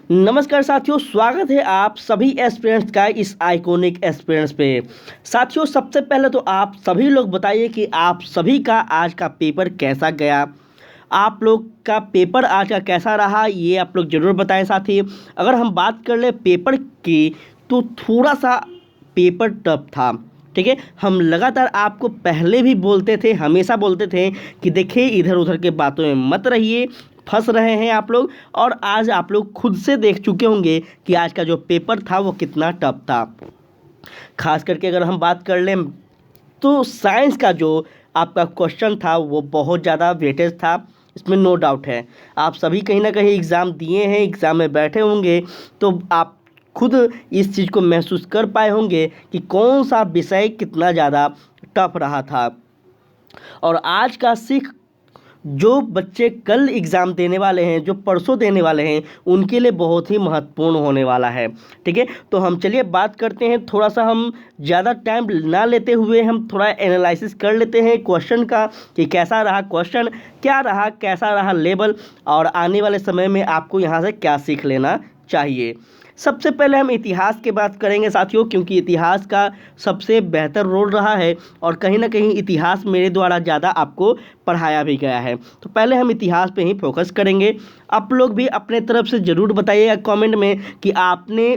नमस्कार साथियों, स्वागत है आप सभी एस्पिरेंट्स का इस आइकॉनिक एस्पिरेंट्स पे। साथियों, सबसे पहले तो आप सभी लोग बताइए कि आप सभी का आज का पेपर कैसा गया। आप लोग का पेपर आज का कैसा रहा, ये आप लोग ज़रूर बताएं। साथी, अगर हम बात कर ले पेपर की, तो थोड़ा सा पेपर टफ था। ठीक है, हम लगातार आपको पहले भी बोलते थे, हमेशा बोलते थे कि देखिए इधर उधर के बातों में मत रहिए, फंस रहे हैं आप लोग। और आज आप लोग खुद से देख चुके होंगे कि आज का जो पेपर था वो कितना टफ था। खास करके अगर हम बात कर लें तो साइंस का जो आपका क्वेश्चन था वो बहुत ज़्यादा वेटेज था, इसमें नो डाउट है। आप सभी कहीं ना कहीं एग्ज़ाम दिए हैं, एग्ज़ाम में बैठे होंगे, तो आप खुद इस चीज़ को महसूस कर पाए होंगे कि कौन सा विषय कितना ज़्यादा टफ रहा था। और आज का सीख जो बच्चे कल एग्ज़ाम देने वाले हैं, जो परसों देने वाले हैं, उनके लिए बहुत ही महत्वपूर्ण होने वाला है। ठीक है, तो हम चलिए बात करते हैं। थोड़ा सा हम ज़्यादा टाइम ना लेते हुए हम थोड़ा एनालिसिस कर लेते हैं क्वेश्चन का कि कैसा रहा क्वेश्चन, क्या रहा, कैसा रहा लेवल, और आने वाले समय में आपको यहाँ से क्या सीख लेना चाहिए। सबसे पहले हम इतिहास की बात करेंगे साथियों, क्योंकि इतिहास का सबसे बेहतर रोल रहा है और कहीं ना कहीं इतिहास मेरे द्वारा ज़्यादा आपको पढ़ाया भी गया है। तो पहले हम इतिहास पे ही फोकस करेंगे। आप लोग भी अपने तरफ से ज़रूर बताइएगा कमेंट में कि आपने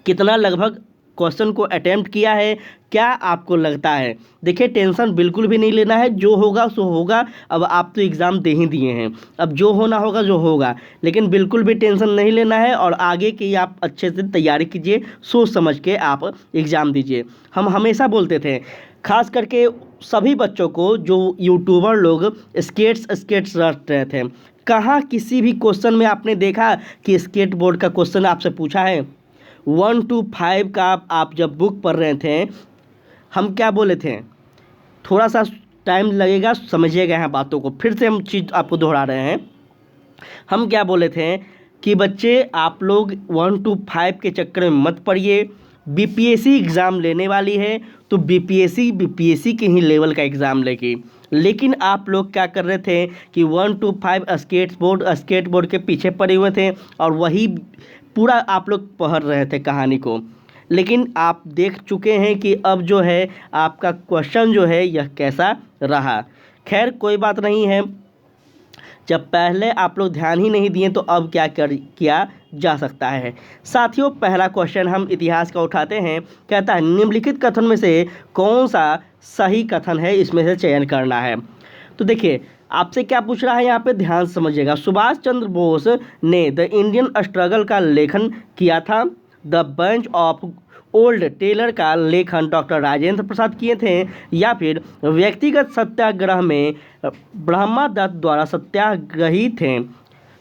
कितना लगभग क्वेश्चन को अटेम्प्ट किया है, क्या आपको लगता है। देखिए, टेंशन बिल्कुल भी नहीं लेना है, जो होगा सो होगा। अब आप तो एग्ज़ाम दे ही दिए हैं, अब जो होना होगा जो होगा, लेकिन बिल्कुल भी टेंशन नहीं लेना है और आगे की आप अच्छे से तैयारी कीजिए, सोच समझ के आप एग्ज़ाम दीजिए। हम हमेशा बोलते थे, खास करके सभी बच्चों को, जो यूट्यूबर लोग स्केट्स रट रहे थे, कहाँ किसी भी क्वेश्चन में आपने देखा कि स्केट बोर्ड का क्वेश्चन आपसे पूछा है। 1 to 5 का आप जब बुक पढ़ रहे थे, हम क्या बोले थे, थोड़ा सा टाइम लगेगा, समझिएगा यहाँ बातों को, फिर से हम चीज़ आपको दोहरा रहे हैं। हम क्या बोले थे कि बच्चे आप लोग 1 to 5 के चक्कर में मत पड़िए। बीपीएससी एग्ज़ाम लेने वाली है, तो बीपीएससी के ही लेवल का एग्ज़ाम लेगी। लेकिन आप लोग क्या कर रहे थे कि 1 to 5 स्केट बोर्ड के पीछे पड़े हुए थे और वही पूरा आप लोग पढ़ रहे थे कहानी को। लेकिन आप देख चुके हैं कि अब जो है आपका क्वेश्चन जो है यह कैसा रहा। खैर, कोई बात नहीं है, जब पहले आप लोग ध्यान ही नहीं दिए तो अब क्या किया जा सकता है। साथियों, पहला क्वेश्चन हम इतिहास का उठाते हैं। कहता है, निम्नलिखित कथन में से कौन सा सही कथन है, इसमें से चयन करना है। तो देखिए, आपसे क्या पूछ रहा है यहाँ पे, ध्यान समझिएगा। सुभाष चंद्र बोस ने द इंडियन स्ट्रगल का लेखन किया था। The bunch of old letters का लेखन डॉक्टर राजेंद्र प्रसाद किए थे, या फिर व्यक्तिगत सत्याग्रह में ब्रह्मादत्त द्वारा सत्याग्रही थे।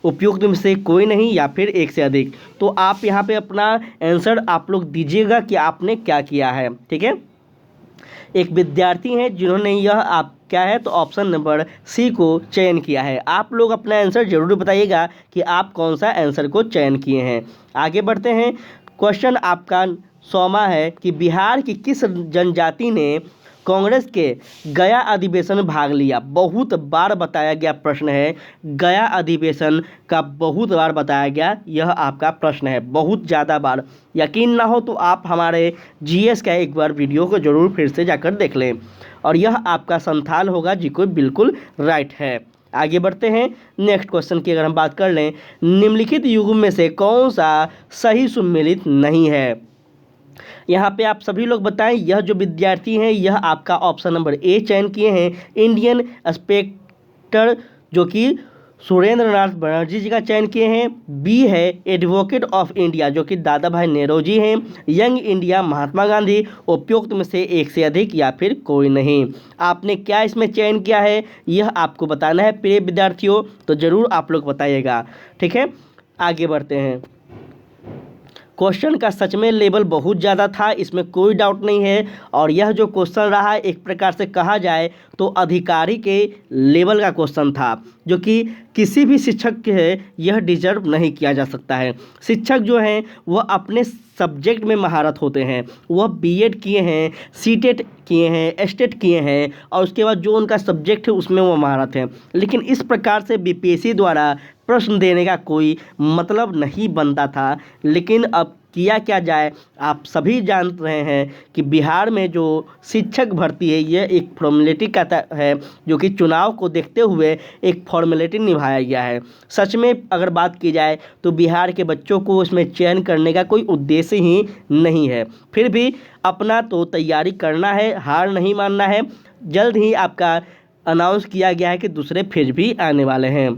उपयुक्त में से कोई नहीं या फिर एक से अधिक। तो आप यहाँ पे अपना आंसर आप लोग दीजिएगा कि आपने क्या किया है। ठीक है, एक विद्यार्थी हैं जिन्होंने यह आप क्या है, तो ऑप्शन नंबर सी को चयन किया है। आप लोग अपना आंसर जरूर बताइएगा कि आप कौन सा आंसर को चयन किए हैं। आगे बढ़ते हैं। क्वेश्चन आपका 100वां है कि बिहार की किस जनजाति ने कांग्रेस के गया अधिवेशन में भाग लिया। बहुत बार बताया गया प्रश्न है, गया अधिवेशन का बहुत बार बताया गया यह आपका प्रश्न है, बहुत ज़्यादा बार। यकीन ना हो तो आप हमारे जीएस का एक बार वीडियो को ज़रूर फिर से जाकर देख लें। और यह आपका संथाल होगा जी, को बिल्कुल राइट है। आगे बढ़ते हैं। नेक्स्ट क्वेश्चन की अगर हम बात कर लें, निम्नलिखित युग में से कौन सा सही सुमेलित नहीं है। यहाँ पे आप सभी लोग बताएं। यह जो विद्यार्थी हैं यह आपका ऑप्शन नंबर ए चयन किए हैं, इंडियन इंस्पेक्टर, जो कि सुरेंद्र नाथ बनर्जी जी का चयन किए हैं। बी है एडवोकेट ऑफ इंडिया, जो कि दादा भाई नेहरू हैं। Young India, Mahatma Gandhi. उपयुक्त में से एक से अधिक या फिर कोई नहीं। आपने क्या इसमें चयन किया है यह आपको बताना है प्रिय विद्यार्थियों, तो ज़रूर आप लोग बताइएगा। ठीक है, आगे बढ़ते हैं। क्वेश्चन का सच में लेवल बहुत ज़्यादा था, इसमें कोई डाउट नहीं है। और यह जो क्वेश्चन रहा एक प्रकार से कहा जाए तो अधिकारी के लेवल का क्वेश्चन था, जो कि किसी भी शिक्षक के यह डिजर्व नहीं किया जा सकता है। शिक्षक जो हैं वह अपने सब्जेक्ट में महारत होते हैं, वह बीएड किए हैं, सीटेट किए हैं, एस्टेट किए हैं, और उसके बाद जो उनका सब्जेक्ट है उसमें वो महारत है। लेकिन इस प्रकार से बीपीएससी द्वारा प्रश्न देने का कोई मतलब नहीं बनता था। लेकिन अब किया क्या जाए, आप सभी जान रहे हैं कि बिहार में जो शिक्षक भर्ती है ये एक फॉर्मेलिटी का है, जो कि चुनाव को देखते हुए एक फॉर्मेलिटी निभाया गया है। सच में अगर बात की जाए तो बिहार के बच्चों को उसमें चयन करने का कोई उद्देश्य ही नहीं है। फिर भी अपना तो तैयारी करना है, हार नहीं मानना है। जल्द ही आपका अनाउंस किया गया है कि दूसरे फेज भी आने वाले हैं।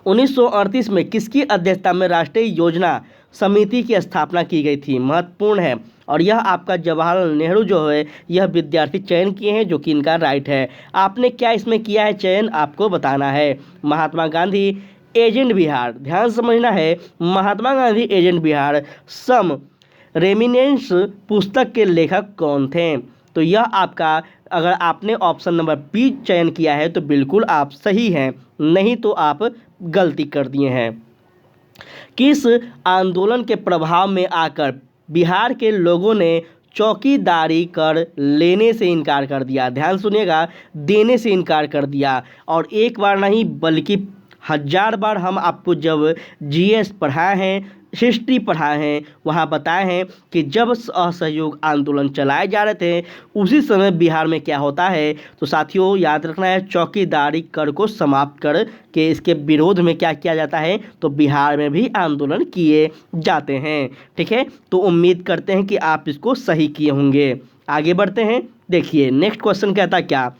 1938 में किसकी अध्यक्षता में राष्ट्रीय योजना समिति की स्थापना की गई थी? महत्वपूर्ण है। और यह आपका जवाहरलाल नेहरू जो है यह विद्यार्थी चयन किए हैं, जो कि इनका राइट है। आपने क्या इसमें किया है चयन, आपको बताना है। महात्मा गांधी एजेंट बिहार, ध्यान समझना है, महात्मा गांधी एजेंट बिहार सम रेमिनेंस पुस्तक के लेखक कौन थे? तो यह आपका, अगर आपने ऑप्शन नंबर बी चयन किया है तो बिल्कुल आप सही हैं, नहीं तो आप गलती कर दिए हैं। किस आंदोलन के प्रभाव में आकर बिहार के लोगों ने चौकीदारी कर लेने से इनकार कर दिया? ध्यान सुनिएगा, देने से इनकार कर दिया। और एक बार नहीं बल्कि 1000 बार हम आपको जब जीएस पढ़ाए हैं, हिस्ट्री पढ़ाए हैं, वहाँ बताए हैं कि जब असहयोग आंदोलन चलाए जा रहे थे उसी समय बिहार में क्या होता है। तो साथियों याद रखना है, चौकीदारी कर को समाप्त कर के इसके विरोध में क्या किया जाता है, तो बिहार में भी आंदोलन किए जाते हैं। ठीक है, तो उम्मीद करते हैं कि आप इसको सही किए होंगे। आगे बढ़ते हैं, देखिए नेक्स्ट क्वेश्चन कहता है क्या?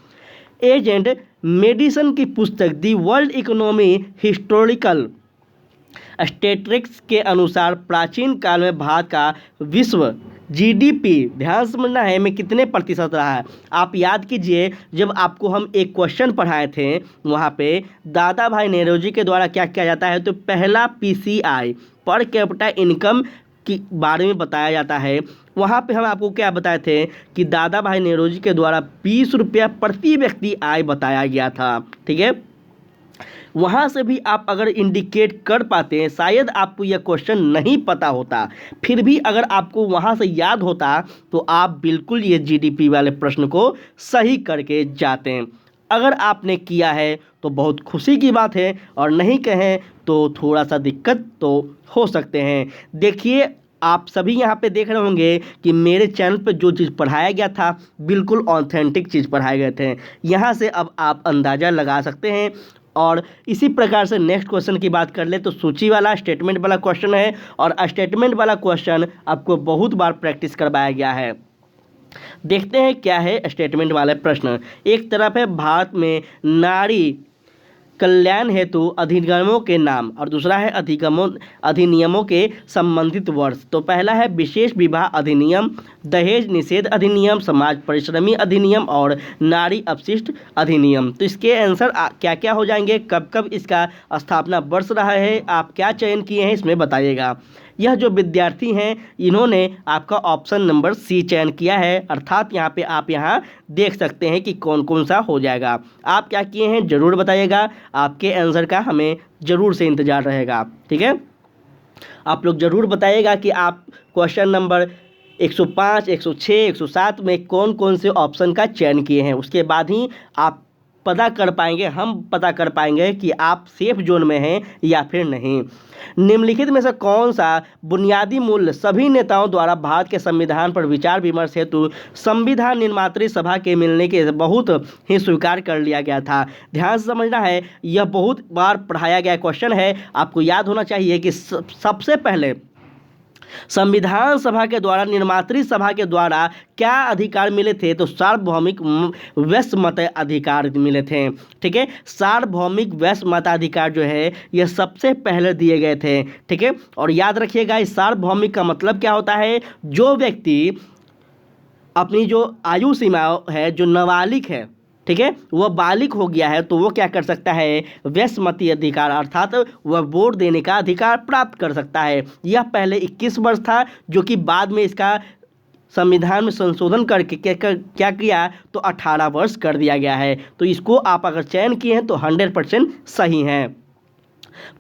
एजेंट मेडिसन की पुस्तक the world economy historical statistics के अनुसार प्राचीन काल में भारत का विश्व जीडीपी, ध्यान समझना है, में कितने प्रतिशत रहा है? आप याद कीजिए, जब आपको हम एक क्वेश्चन पढ़ाए थे वहाँ पे दादा भाई नेहरूजी के द्वारा क्या किया जाता है, तो पहला पीसीआई पर कैपिटा इनकम के बारे में बताया जाता है। वहाँ पे हम आपको क्या बताए थे कि दादा भाई नेहरूजी के द्वारा 20 रुपया प्रति व्यक्ति आय बताया गया था। ठीक है, वहाँ से भी आप अगर इंडिकेट कर पाते हैं, शायद आपको यह क्वेश्चन नहीं पता होता, फिर भी अगर आपको वहाँ से याद होता तो आप बिल्कुल ये जीडीपी वाले प्रश्न को सही करके जाते हैं। अगर आपने किया है तो बहुत खुशी की बात है, और नहीं कहें तो थोड़ा सा दिक्कत तो हो सकते हैं। देखिए आप सभी यहाँ पे देख रहे होंगे कि मेरे चैनल पे जो चीज़ पढ़ाया गया था बिल्कुल ऑथेंटिक चीज़ पढ़ाए गए थे। यहाँ से अब आप अंदाज़ा लगा सकते हैं। और इसी प्रकार से नेक्स्ट क्वेश्चन की बात कर ले तो सूची वाला स्टेटमेंट वाला क्वेश्चन है, और स्टेटमेंट वाला क्वेश्चन आपको बहुत बार प्रैक्टिस करवाया गया है। देखते हैं क्या है स्टेटमेंट वाले प्रश्न। एक तरफ है भारत में नारी कल्याण हेतु अधिनियमों के नाम, और दूसरा है अधिनियमों के संबंधित वर्ष। तो पहला है विशेष विवाह अधिनियम, दहेज निषेध अधिनियम, समाज परिश्रमी अधिनियम और नारी अपशिष्ट अधिनियम। तो इसके आंसर क्या क्या हो जाएंगे, कब कब इसका स्थापना वर्ष रहा है, आप क्या चयन किए हैं इसमें बताइएगा। यह जो विद्यार्थी हैं इन्होंने आपका ऑप्शन नंबर सी चयन किया है, अर्थात यहाँ पे आप यहाँ देख सकते हैं कि कौन कौन सा हो जाएगा। आप क्या किए हैं ज़रूर बताइएगा, आपके आंसर का हमें ज़रूर से इंतज़ार रहेगा। ठीक है, आप लोग ज़रूर बताइएगा कि आप क्वेश्चन नंबर 105, 106, 107 में कौन कौन से ऑप्शन का चयन किए हैं। उसके बाद ही आप पता कर पाएंगे, हम पता कर पाएंगे कि आप सेफ जोन में हैं या फिर नहीं। निम्नलिखित में से कौन सा बुनियादी मूल्य सभी नेताओं द्वारा भारत के संविधान पर विचार विमर्श हेतु संविधान निर्मात्री सभा के मिलने के बहुत ही स्वीकार कर लिया गया था? ध्यान से समझना है, यह बहुत बार पढ़ाया गया क्वेश्चन है। आपको याद होना चाहिए कि सबसे पहले संविधान सभा के द्वारा निर्मात्री सभा के द्वारा क्या अधिकार मिले थे, तो सार्वभौमिक वैश्य मत अधिकार मिले थे। ठीक है, सार्वभौमिक वैश्य मताधिकार जो है यह सबसे पहले दिए गए थे। ठीक है, और याद रखिएगा इस सार्वभौमिक का मतलब क्या होता है, जो व्यक्ति अपनी जो आयु सीमा है, जो नाबालिग है, ठीक है, वह बालिग हो गया है, तो वो क्या कर सकता है, वैश्यमती अधिकार अर्थात वह वोट देने का अधिकार प्राप्त कर सकता है। यह पहले 21 वर्ष था, जो कि बाद में इसका संविधान में संशोधन करके क्या किया, तो 18 वर्ष कर दिया गया है। तो इसको आप अगर चयन किए हैं तो 100% सही हैं।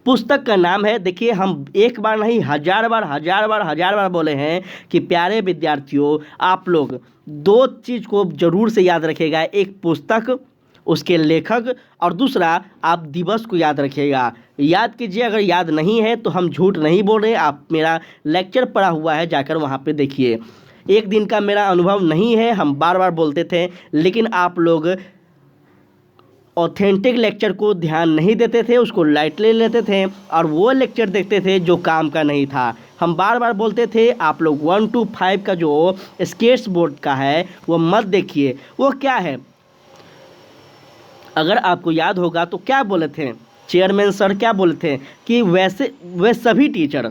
पुस्तक का नाम है, देखिए हम एक बार नहीं 1000 बार बोले हैं कि प्यारे विद्यार्थियों आप लोग दो चीज़ को ज़रूर से याद रखिएगा, एक पुस्तक, उसके लेखक, और दूसरा आप दिवस को याद रखिएगा। याद कीजिए, अगर याद नहीं है तो हम झूठ नहीं बोल रहे, आप मेरा लेक्चर पढ़ा हुआ है, जाकर वहाँ पे देखिए। एक दिन का मेरा अनुभव नहीं है, हम बार बार बोलते थे, लेकिन आप लोग ऑथेंटिक लेक्चर को ध्यान नहीं देते थे, उसको लाइटली लेते थे और वो लेक्चर देखते थे जो काम का नहीं था। हम बार बार बोलते थे आप लोग 1 to 5 का जो स्केट्स बोर्ड का है वो मत देखिए। वो क्या है, अगर आपको याद होगा तो क्या बोले थे चेयरमैन सर, क्या बोले थे कि वे सभी टीचर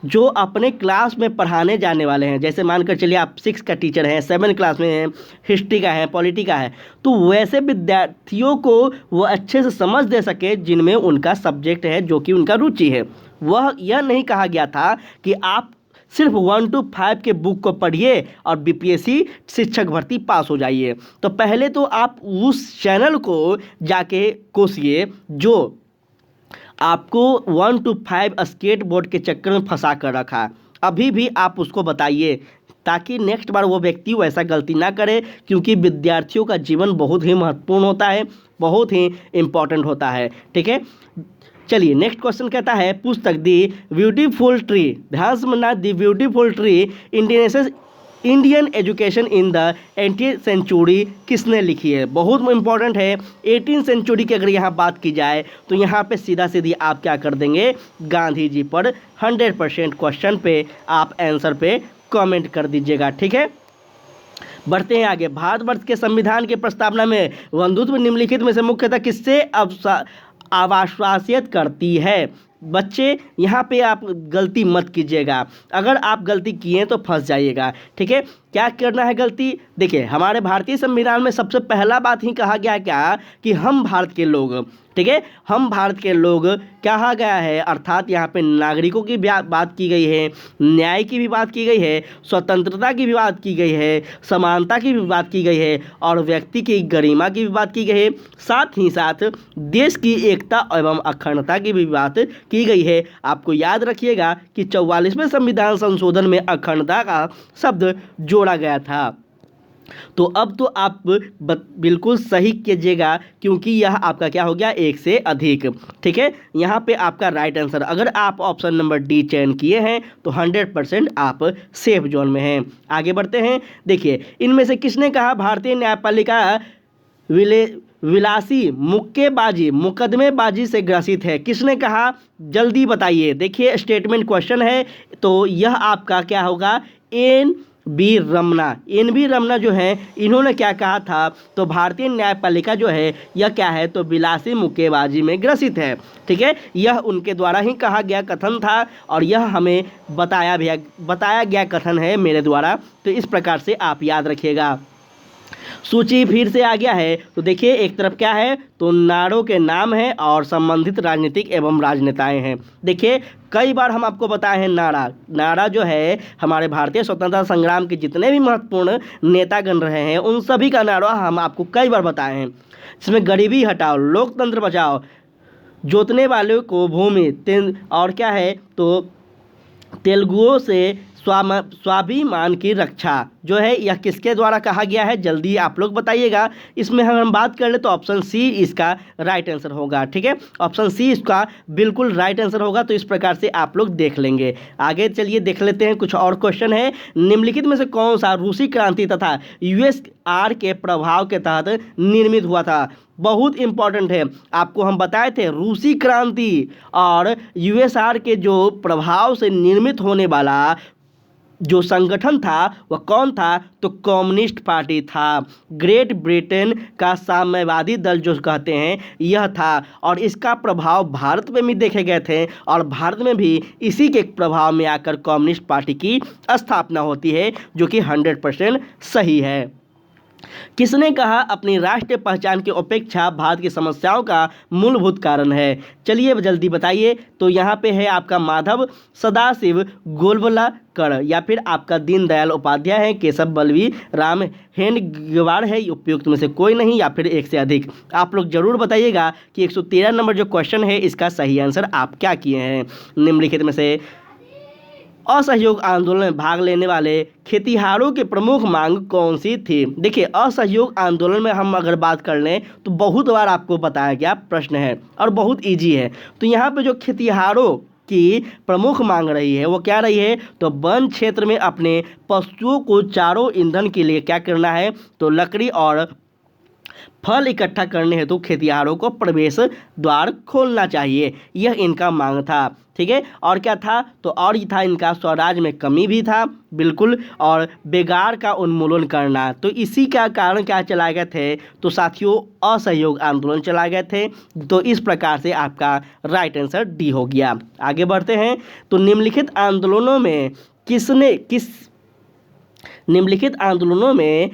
जो अपने क्लास में पढ़ाने जाने वाले हैं, जैसे मानकर चलिए आप 6 का टीचर हैं, 7 क्लास में हैं, हिस्ट्री का है, पॉलिटी का है, तो वैसे विद्यार्थियों को वो अच्छे से समझ दे सके जिनमें उनका सब्जेक्ट है, जो कि उनका रुचि है। वह यह नहीं कहा गया था कि आप सिर्फ 1 to 5 के बुक को पढ़िए और बीपीएससी शिक्षक भर्ती पास हो जाइए। तो पहले तो आप उस चैनल को जाके कोसिए जो आपको 1 to 5 स्केट बोर्ड के चक्कर में फंसा कर रखा। अभी भी आप उसको बताइए ताकि नेक्स्ट बार वो व्यक्ति वैसा गलती ना करे, क्योंकि विद्यार्थियों का जीवन बहुत ही महत्वपूर्ण होता है, बहुत ही इम्पोर्टेंट होता है। ठीक है, चलिए नेक्स्ट क्वेश्चन कहता है पुस्तक दी ब्यूटीफुल ट्री, ध्यान से सुनना, the beautiful tree Indian education in the 18th century किसने लिखी है। बहुत इंपॉर्टेंट है। 18th सेंचुरी की अगर यहाँ बात की जाए तो यहाँ पे सीधा सीधी आप क्या कर देंगे, गांधी जी पर 100% क्वेश्चन पे आप आंसर पे कमेंट कर दीजिएगा। ठीक है, बढ़ते हैं आगे। भारतवर्ष के संविधान की प्रस्तावना में बंधुत्व निम्नलिखित में से मुख्यतः किससे आश्वासित करती है। बच्चे यहाँ पे आप गलती मत कीजिएगा, अगर आप गलती किए तो फंस जाइएगा। ठीक है, क्या करना है गलती, देखिए हमारे भारतीय संविधान में सबसे पहला बात ही कहा गया क्या कि हम भारत के लोग, ठीक है, हम भारत के लोग कहा गया है, अर्थात यहाँ पे नागरिकों की बात की गई है, न्याय की भी बात की गई है, स्वतंत्रता की भी बात की गई है, समानता की भी बात की गई है और व्यक्ति की गरिमा की भी बात की गई है, साथ ही साथ देश की एकता एवं अखंडता की भी बात की गई है। आपको याद रखिएगा कि 44वें संविधान संशोधन में अखंडता का शब्द जोड़ा गया था। तो अब तो आप बिल्कुल सही कीजिएगा, क्योंकि यह आपका क्या हो गया, 1 से अधिक। ठीक है, यहाँ पे आपका राइट आंसर, अगर आप ऑप्शन नंबर डी चयन किए हैं तो 100% आप सेफ जोन में हैं। आगे बढ़ते हैं। देखिए इनमें से किसने कहा भारतीय न्यायपालिका विलासी मुकदमेबाजी से ग्रसित है। किसने कहा, जल्दी बताइए। देखिए स्टेटमेंट क्वेश्चन है, तो यह आपका क्या होगा, एन बी रमना जो है, इन्होंने क्या कहा था, तो भारतीय न्यायपालिका जो है यह क्या है, तो विलासी मुक्केबाजी में ग्रसित है। ठीक है, यह उनके द्वारा ही कहा गया कथन था और यह हमें बताया गया कथन है मेरे द्वारा। तो इस प्रकार से आप याद रखिएगा। सूची फिर से आ गया है, तो देखिए एक तरफ क्या है, तो नारों के नाम है और संबंधित राजनीतिक एवं राजनेताएं हैं। देखिए कई बार हम आपको बताए हैं नारा जो है हमारे भारतीय स्वतंत्रता संग्राम के जितने भी महत्वपूर्ण नेतागण रहे हैं उन सभी का नारा हम आपको कई बार बताए हैं। इसमें गरीबी हटाओ, लोकतंत्र बचाओ, जोतने वालों को भूमि, और क्या है, तो तेलुगुओं से स्वाभिमान की रक्षा जो है यह किसके द्वारा कहा गया है, जल्दी आप लोग बताइएगा। इसमें हम बात कर ले तो ऑप्शन सी इसका राइट आंसर होगा। ठीक है, ऑप्शन सी इसका बिल्कुल राइट आंसर होगा। तो इस प्रकार से आप लोग देख लेंगे। आगे चलिए देख लेते हैं, कुछ और क्वेश्चन है। निम्नलिखित में से कौन सा रूसी क्रांति तथा यूएसआर के प्रभाव के तहत निर्मित हुआ था। बहुत इंपॉर्टेंट है, आपको हम बताए थे रूसी क्रांति और यूएसआर के जो प्रभाव से निर्मित होने वाला जो संगठन था वह कौन था, तो कम्युनिस्ट पार्टी था। ग्रेट ब्रिटेन का साम्यवादी दल जो कहते हैं यह था और इसका प्रभाव भारत में भी देखे गए थे और भारत में भी इसी के प्रभाव में आकर कम्युनिस्ट पार्टी की स्थापना होती है, जो कि 100% सही है। किसने कहा अपनी राष्ट्रीय पहचान की उपेक्षा भारत की समस्याओं का मूलभूत कारण है। चलिए जल्दी बताइए। तो यहाँ पे है आपका माधव सदाशिव गोलवलकर या फिर आपका दीनदयाल उपाध्याय है, केशव बल्लवी राम हेडगेवार है, उपयुक्त में से कोई नहीं या फिर 1 से अधिक। आप लोग जरूर बताइएगा कि 113 नंबर जो क्वेश्चन है इसका सही आंसर आप क्या किए हैं। निम्नलिखित में से असहयोग आंदोलन में भाग लेने वाले खेतिहारों की प्रमुख मांग कौन सी थी? देखिए, असहयोग आंदोलन में हम अगर बात कर लें तो बहुत बार आपको बताया गया प्रश्न है और बहुत इजी है। तो यहाँ पे जो खेतिहारों की प्रमुख मांग रही है वो क्या रही है? तो वन क्षेत्र में अपने पशुओं को चारों ईंधन के लिए क्या करना है? तो लकड़ी और फल इकट्ठा करने हेतु खेतिहारों को प्रवेश द्वार खोलना चाहिए, यह इनका मांग था। ठीक है, और क्या था? तो और ये था इनका स्वराज में कमी भी था बिल्कुल, और बेगार का उन्मूलन करना। तो इसी का कारण क्या चलाए गए थे? तो साथियों असहयोग आंदोलन चलाए गए थे। तो इस प्रकार से आपका राइट आंसर डी हो गया। आगे बढ़ते हैं। तो निम्नलिखित आंदोलनों में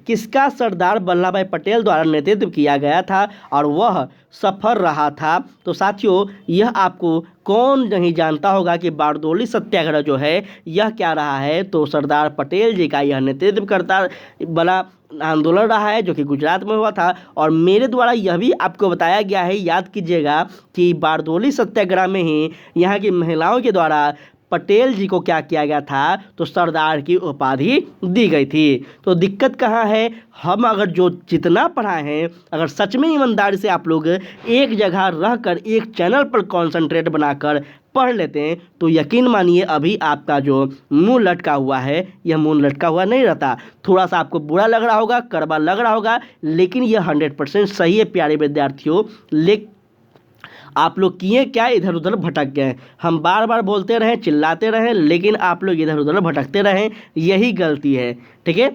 किसका सरदार वल्लभ भाई पटेल द्वारा नेतृत्व किया गया था और वह सफल रहा था? तो साथियों यह आपको कौन नहीं जानता होगा कि बारडोली सत्याग्रह जो है यह क्या रहा है? तो सरदार पटेल जी का यह नेतृत्व करता बड़ा आंदोलन रहा है जो कि गुजरात में हुआ था। और मेरे द्वारा यह भी आपको बताया गया है, याद कीजिएगा, कि बारडोली सत्याग्रह में ही यहाँ की महिलाओं के द्वारा पटेल जी को क्या किया गया था? तो सरदार की उपाधि दी गई थी। तो दिक्कत कहाँ है? हम अगर जो जितना पढ़ाए हैं, अगर सच में ईमानदारी से आप लोग एक जगह रहकर एक चैनल पर कॉन्सेंट्रेट बनाकर पढ़ लेते हैं तो यकीन मानिए अभी आपका जो मुंह लटका हुआ है यह मुंह लटका हुआ नहीं रहता। थोड़ा सा आपको बुरा लग रहा होगा, कड़वा लग रहा होगा, लेकिन यह 100% सही है प्यारे विद्यार्थियों। लेकिन आप लोग किए क्या? इधर उधर भटक गए। हम बार बार बोलते रहें, चिल्लाते रहें, लेकिन आप लोग इधर उधर भटकते रहें, यही गलती है। ठीक है,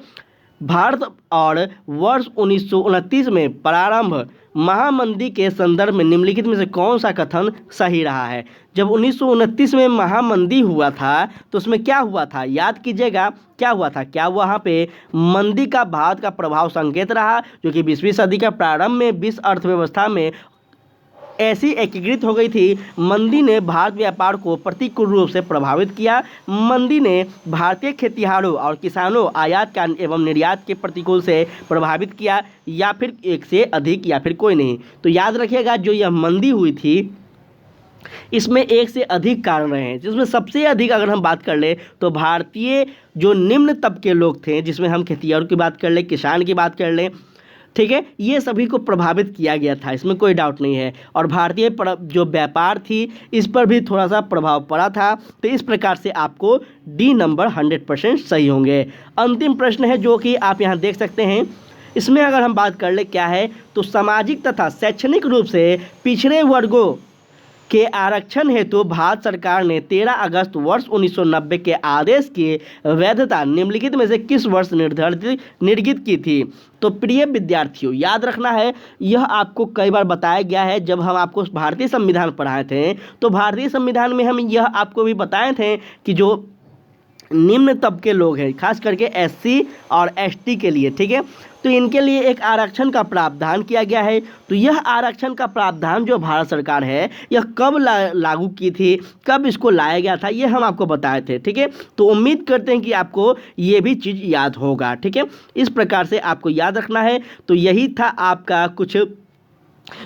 भारत और वर्ष 1929 में प्रारंभ महामंदी के संदर्भ में निम्नलिखित में से कौन सा कथन सही रहा है? जब 1929 में महामंदी हुआ था तो उसमें क्या हुआ था? याद कीजिएगा, क्या हुआ था? क्या वहाँ पे मंदी का भारत का प्रभाव संकेत रहा जो कि 20वीं सदी के प्रारंभ में विश्व अर्थव्यवस्था में ऐसी एकीकृत हो गई थी। मंदी ने भारत व्यापार को प्रतिकूल रूप से प्रभावित किया। मंदी ने भारतीय खेतिहारों और किसानों आयात का एवं निर्यात के प्रतिकूल से प्रभावित किया, या फिर एक से अधिक या फिर कोई नहीं। तो याद रखिएगा जो यह मंदी हुई थी इसमें एक से अधिक कारण रहे हैं, जिसमें सबसे अधिक अगर हम बात कर ले तो भारतीय जो निम्न तबके लोग थे, जिसमें हम खेतिहारों की बात कर ले, किसान की बात कर लें, ठीक है, ये सभी को प्रभावित किया गया था, इसमें कोई डाउट नहीं है। और भारतीय जो व्यापार थी इस पर भी थोड़ा सा प्रभाव पड़ा था। तो इस प्रकार से आपको डी नंबर 100% सही होंगे। अंतिम प्रश्न है जो कि आप यहाँ देख सकते हैं। इसमें अगर हम बात कर ले क्या है, तो सामाजिक तथा शैक्षणिक रूप से पिछड़े वर्गों के आरक्षण हेतु भारत सरकार ने 13 अगस्त वर्ष 1990 के आदेश की वैधता निम्नलिखित में से किस वर्ष निर्गत की थी? तो प्रिय विद्यार्थियों याद रखना है, यह आपको कई बार बताया गया है। जब हम आपको भारतीय संविधान पढ़ाए थे तो भारतीय संविधान में हम यह आपको भी बताए थे कि जो निम्न तबके लोग हैं, खास करके एससी और एसटी के लिए, ठीक है, तो इनके लिए एक आरक्षण का प्रावधान किया गया है। तो यह आरक्षण का प्रावधान जो भारत सरकार है यह कब लागू की थी, कब इसको लाया गया था, ये हम आपको बताए थे। ठीक है, तो उम्मीद करते हैं कि आपको ये भी चीज़ याद होगा। ठीक है, इस प्रकार से आपको याद रखना है। तो यही था आपका कुछ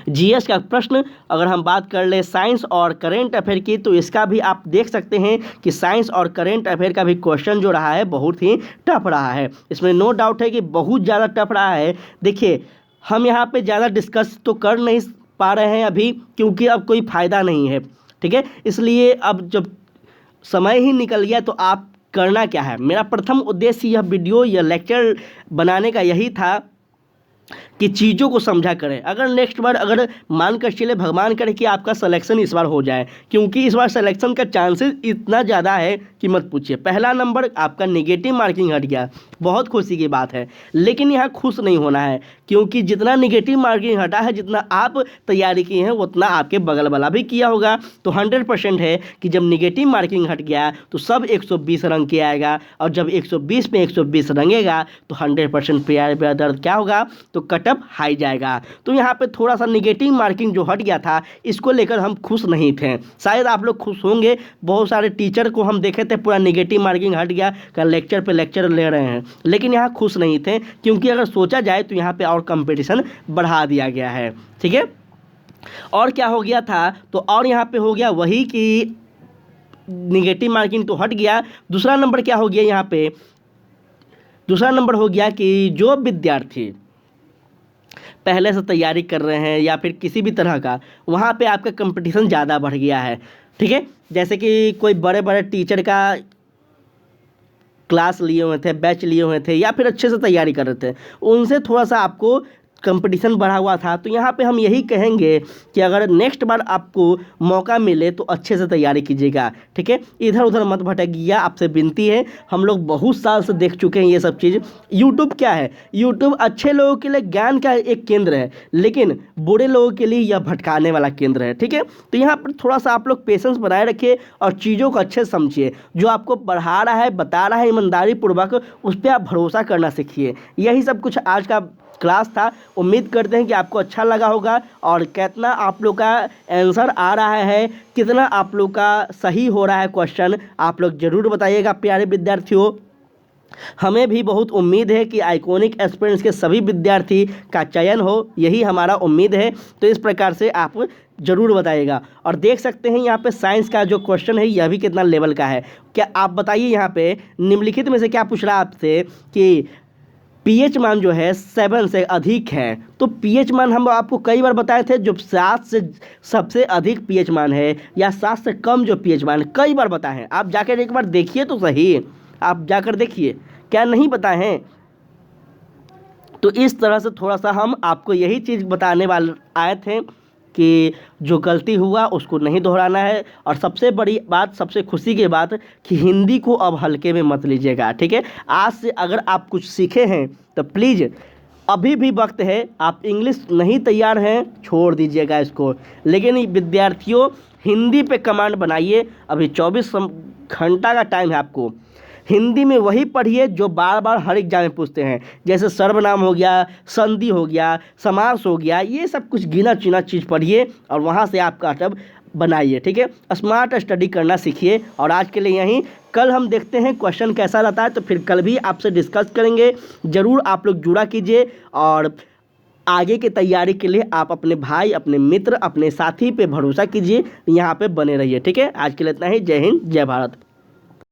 जीएस का प्रश्न। अगर हम बात कर ले साइंस और करेंट अफेयर की, तो इसका भी आप देख सकते हैं कि साइंस और करेंट अफेयर का भी क्वेश्चन जो रहा है बहुत ही टफ रहा है। इसमें नो डाउट है कि बहुत ज़्यादा टफ रहा है। देखिए, हम यहाँ पे ज़्यादा डिस्कस तो कर नहीं पा रहे हैं अभी, क्योंकि अब कोई फ़ायदा नहीं है। ठीक है, इसलिए अब जब समय ही निकल गया तो आप करना क्या है, मेरा प्रथम उद्देश्य यह वीडियो या लेक्चर बनाने का यही था कि चीज़ों को समझा करें। अगर नेक्स्ट बार अगर मानकर चले, भगवान करे कि आपका सिलेक्शन इस बार हो जाए, क्योंकि इस बार सिलेक्शन का चांसेस इतना ज़्यादा है कि मत पूछिए। पहला नंबर आपका नेगेटिव मार्किंग हट गया, बहुत खुशी की बात है, लेकिन यहाँ खुश नहीं होना है, क्योंकि जितना नेगेटिव मार्किंग हटा है, जितना आप तैयारी किए हैं उतना आपके बगल वाला भी किया होगा। तो 100% है कि जब नेगेटिव मार्किंग हट गया तो सब 120 रंग के आएगा, और जब 120 में 120 रंगेगा तो 100% प्यार दर्द क्या होगा, तो कटअप हाई जाएगा। तो यहाँ पे थोड़ा सा नेगेटिव मार्किंग जो हट गया था इसको लेकर हम खुश नहीं थे। शायद आप लोग खुश होंगे, बहुत सारे टीचर को हम देखे थे पूरा नेगेटिव मार्किंग हट गया, का लेक्चर पे लेक्चर ले रहे हैं, लेकिन यहाँ खुश नहीं थे, क्योंकि अगर सोचा जाए तो यहाँ पे और कंपटीशन बढ़ा दिया गया है। ठीक है, और क्या हो गया था, तो और यहाँ पे हो गया वही कि निगेटिव मार्किंग तो हट गया। दूसरा नंबर क्या हो गया यहाँ पे, दूसरा नंबर हो गया कि जो विद्यार्थी पहले से तैयारी कर रहे हैं या फिर किसी भी तरह का, वहाँ पे आपका कंपटीशन ज़्यादा बढ़ गया है। ठीक है, जैसे कि कोई बड़े बड़े टीचर का क्लास लिए हुए थे, बैच लिए हुए थे, या फिर अच्छे से तैयारी कर रहे थे, उनसे थोड़ा सा आपको कंपटीशन बढ़ा हुआ था। तो यहाँ पे हम यही कहेंगे कि अगर नेक्स्ट बार आपको मौका मिले तो अच्छे से तैयारी कीजिएगा। ठीक है, इधर उधर मत भटकिएगा, आपसे विनती है। हम लोग बहुत साल से देख चुके हैं ये सब चीज़। यूट्यूब क्या है, यूट्यूब अच्छे लोगों के लिए ज्ञान का एक केंद्र है, लेकिन बुरे लोगों के लिए यह भटकाने वाला केंद्र है। ठीक है, तो यहाँ पर थोड़ा सा आप लोग पेशेंस बनाए रखिए और चीज़ों को अच्छे से समझिए। जो आपको पढ़ा रहा है, बता रहा है ईमानदारी पूर्वक, उस पर आप भरोसा करना सीखिए। यही सब कुछ आज का क्लास था। उम्मीद करते हैं कि आपको अच्छा लगा होगा, और कितना आप लोग का आंसर आ रहा है, कितना आप लोग का सही हो रहा है क्वेश्चन, आप लोग ज़रूर बताइएगा प्यारे विद्यार्थियों। हमें भी बहुत उम्मीद है कि आइकॉनिक एस्पिरेंट्स के सभी विद्यार्थी का चयन हो, यही हमारा उम्मीद है। तो इस प्रकार से आप ज़रूर बताइएगा। और देख सकते हैं यहाँ पे साइंस का जो क्वेश्चन है यह भी कितना लेवल का है। क्या आप बताइए, यहाँ पे निम्नलिखित में से क्या पूछ रहा है आपसे कि पीएच मान जो है 7 से अधिक है। तो पीएच मान हम आपको कई बार बताए थे, जो 7 से सबसे अधिक पीएच मान है या 7 से कम जो पीएच मान है, कई बार बताए हैं। आप जाकर एक बार देखिए तो सही, आप जाकर देखिए, क्या नहीं बताए हैं। तो इस तरह से थोड़ा सा हम आपको यही चीज़ बताने वाले आए थे कि जो गलती हुआ उसको नहीं दोहराना है। और सबसे बड़ी बात, सबसे खुशी की बात कि हिंदी को अब हल्के में मत लीजिएगा। ठीक है, आज से अगर आप कुछ सीखे हैं तो प्लीज़ अभी भी वक्त है। आप इंग्लिश नहीं तैयार हैं, छोड़ दीजिएगा इसको। लेकिन विद्यार्थियों, हिंदी पे कमांड बनाइए। अभी 24 घंटा का टाइम है आपको। हिंदी में वही पढ़िए जो बार बार हर एग्जाम में पूछते हैं, जैसे सर्वनाम हो गया, संधि हो गया, समास हो गया, ये सब कुछ गिना चुना चीज़ पढ़िए और वहाँ से आपका अटब बनाइए। ठीक है, स्मार्ट स्टडी करना सीखिए। और आज के लिए यहीं, कल हम देखते हैं क्वेश्चन कैसा रहता है, तो फिर कल भी आपसे डिस्कस करेंगे। ज़रूर आप लोग जुड़ा कीजिए और आगे की तैयारी के लिए आप अपने भाई, अपने मित्र, अपने साथी पे भरोसा कीजिए, यहाँ पे बने रहिए। ठीक है, आज के लिए इतना ही। जय हिंद, जय भारत।